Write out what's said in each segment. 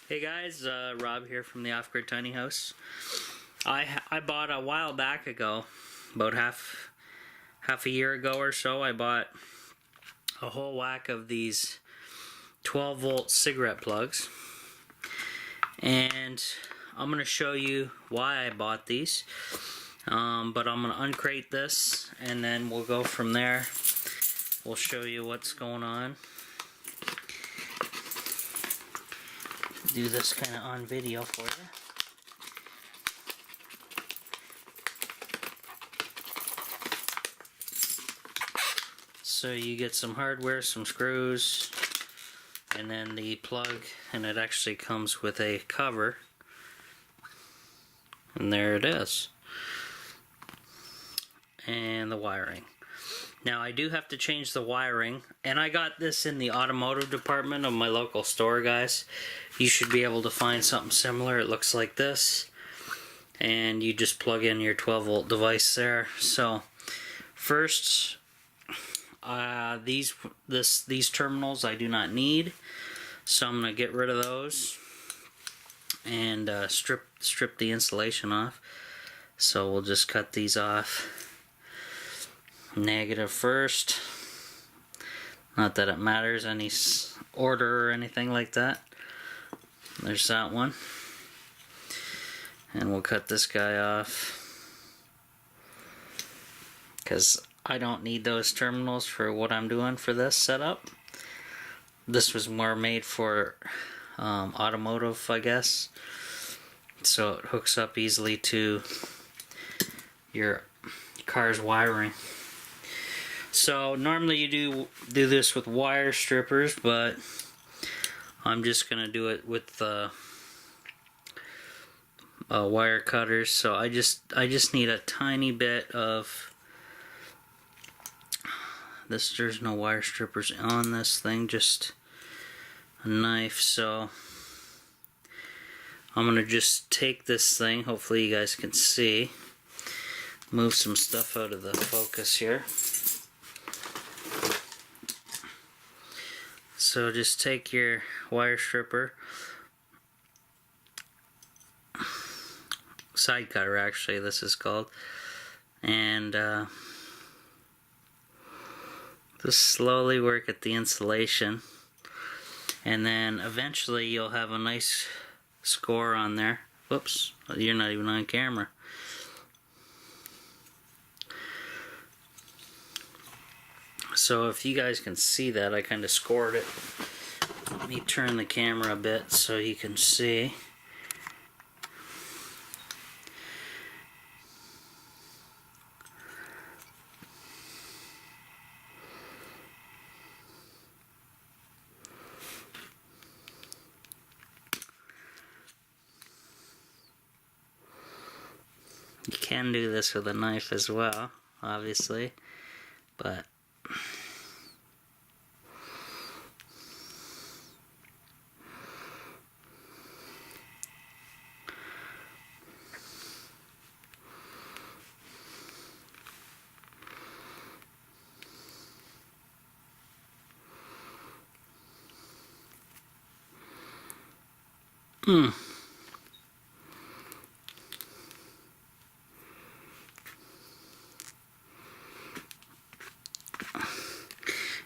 Hey guys, Rob here from the Off-Grid Tiny House. I bought a while back ago, about half a year ago or so, I bought a whole whack of these 12-volt cigarette plugs. And I'm going to show you why I bought these. But I'm going to uncrate this and then we'll go from there. We'll show you what's going on. Do this kind of on video for you. So you get some hardware, some screws, and then the plug, and it actually comes with a cover. And there it is. And the wiring. Now I do have to change the wiring, and I got this in the automotive department of my local store, guys. You should be able to find something similar. It looks like this, and you just plug in your 12-volt device there. So first, these terminals I do not need, so I'm gonna get rid of those and strip the insulation off. So we'll just cut these off. Negative first, not that it matters any order or anything like that. There's that one, and we'll cut this guy off because I don't need those terminals for what I'm doing for this setup. This was more made for automotive, I guess, so it hooks up easily to your car's wiring. So normally you do this with wire strippers, but I'm just gonna do it with wire cutters. So I just need a tiny bit of this. There's no wire strippers on this thing, just a knife. So I'm gonna just take this thing. Hopefully you guys can see. Move some stuff out of the focus here. So just take your wire stripper, side cutter actually this is called, and just slowly work at the insulation, and then eventually you'll have a nice score on there. Whoops, you're not even on camera. So if you guys can see that, I kind of scored it. Let me turn the camera a bit so you can see. You can do this with a knife as well, obviously, but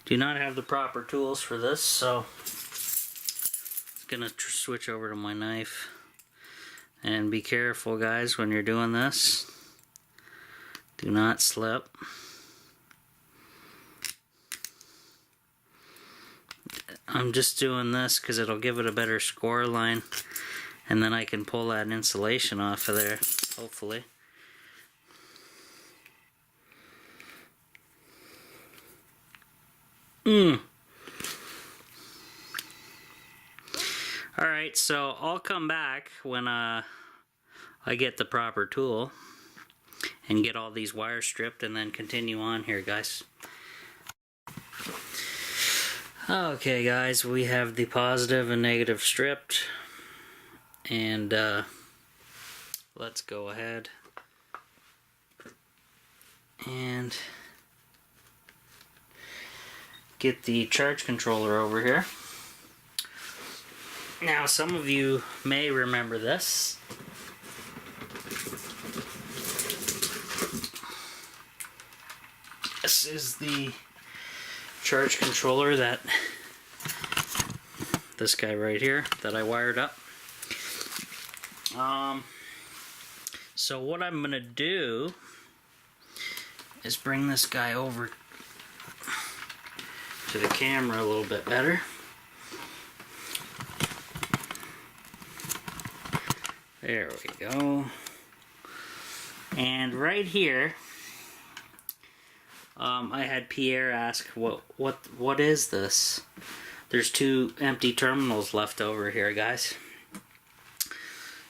do not have the proper tools for this, so I'm gonna switch over to my knife. And be careful, guys, when you're doing this. Do not slip. I'm just doing this because it'll give it a better score line, and then I can pull that insulation off of there, hopefully. Alright, so I'll come back when I get the proper tool and get all these wires stripped, and then continue on here, guys. Okay guys, we have the positive and negative stripped, and let's go ahead and get the charge controller over here. Now, some of you may remember this. This is the charge controller that this guy right here that I wired up. So what I'm gonna do is bring this guy over to the camera a little bit better. There we go. And right here, I had Pierre ask, what is this? There's 2 empty terminals left over here, guys.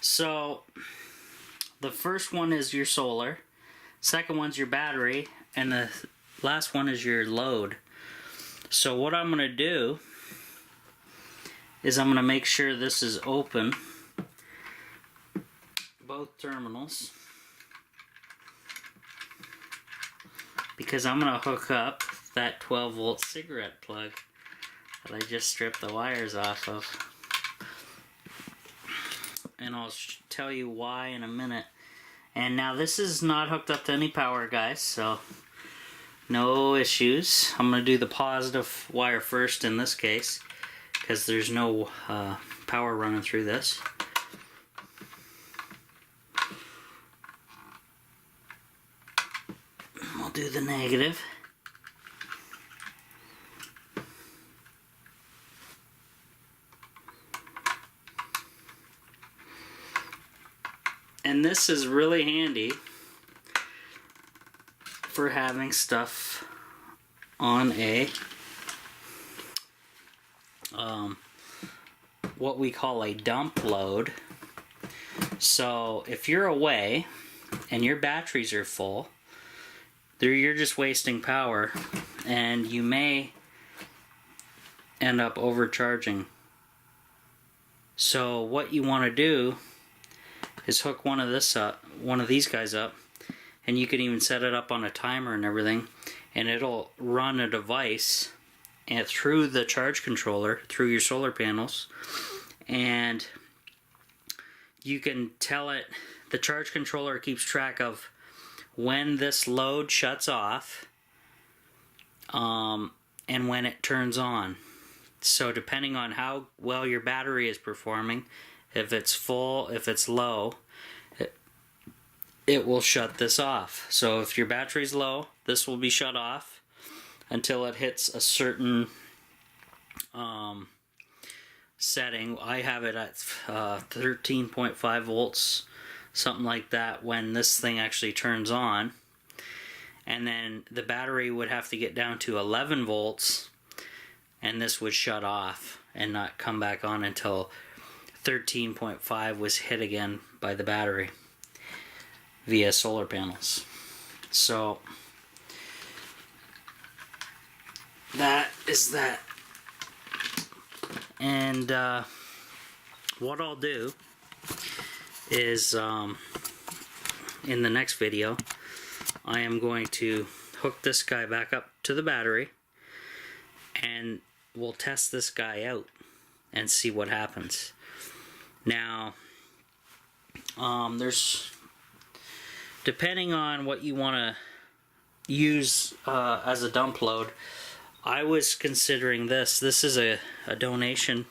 So, the first one is your solar, second one's your battery, and the last one is your load. So what I'm going to do is I'm going to make sure this is open, both terminals, because I'm going to hook up that 12 volt cigarette plug that I just stripped the wires off of. And I'll tell you why in a minute. And now this is not hooked up to any power, guys, so no issues. I'm going to do the positive wire first in this case, because there's no power running through this. We'll do the negative. And this is really handy for having stuff on a what we call a dump load. So if you're away and your batteries are full, you're just wasting power, and you may end up overcharging. So what you want to do is hook one of these guys up, and you can even set it up on a timer and everything, and it'll run a device and through the charge controller through your solar panels, and you can tell it, the charge controller keeps track of when this load shuts off and when it turns on. So depending on how well your battery is performing, if it's full, if it's low, it will shut this off. So if your battery's low, this will be shut off until it hits a certain setting. I have it at 13.5 volts, something like that, when this thing actually turns on. And then the battery would have to get down to 11 volts, and this would shut off and not come back on until 13.5 was hit again by the battery via solar panels. So that is that. And what I'll do is in the next video I am going to hook this guy back up to the battery, and we'll test this guy out and see what happens. Now, there's, depending on what you want to use as a dump load, I was considering this. This is a donation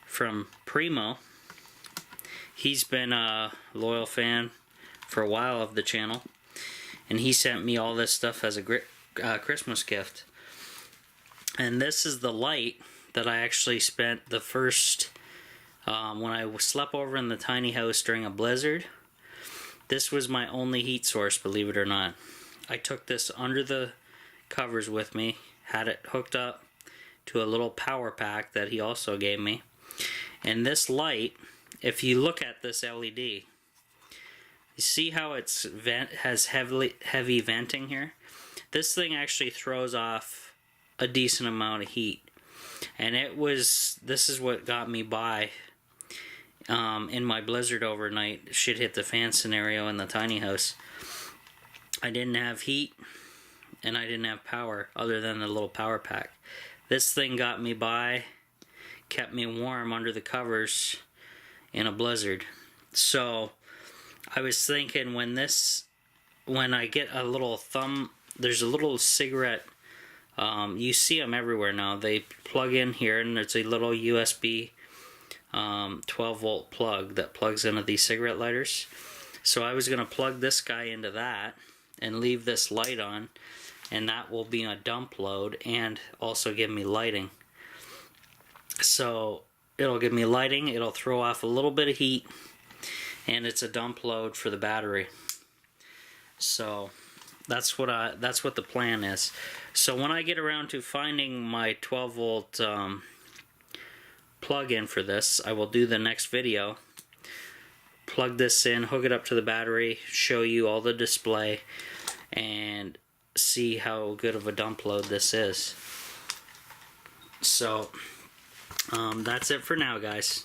from Primo. He's been a loyal fan for a while of the channel, and he sent me all this stuff as a Christmas gift. And this is the light that I actually spent the first, when I slept over in the tiny house during a blizzard. This was my only heat source, believe it or not. I took this under the covers with me, had it hooked up to a little power pack that he also gave me. And this light, if you look at this LED, you see how it's has heavy venting here? This thing actually throws off a decent amount of heat. And this is what got me by in my blizzard overnight, shit hit the fan scenario in the tiny house. I didn't have heat and I didn't have power other than the little power pack. This thing got me by, kept me warm under the covers in a blizzard. So I was thinking when I get a little there's a little cigarette, you see them everywhere now. They plug in here and there's a little USB 12 volt plug that plugs into these cigarette lighters. So I was going to plug this guy into that and leave this light on, and that will be a dump load and also give me lighting. So it'll give me lighting, it'll throw off a little bit of heat, and it's a dump load for the battery. So that's what the plan is. So when I get around to finding my 12 volt plug-in for this, I will do the next video. Plug this in, hook it up to the battery, show you all the display, and see how good of a dump load this is. So that's it for now, guys.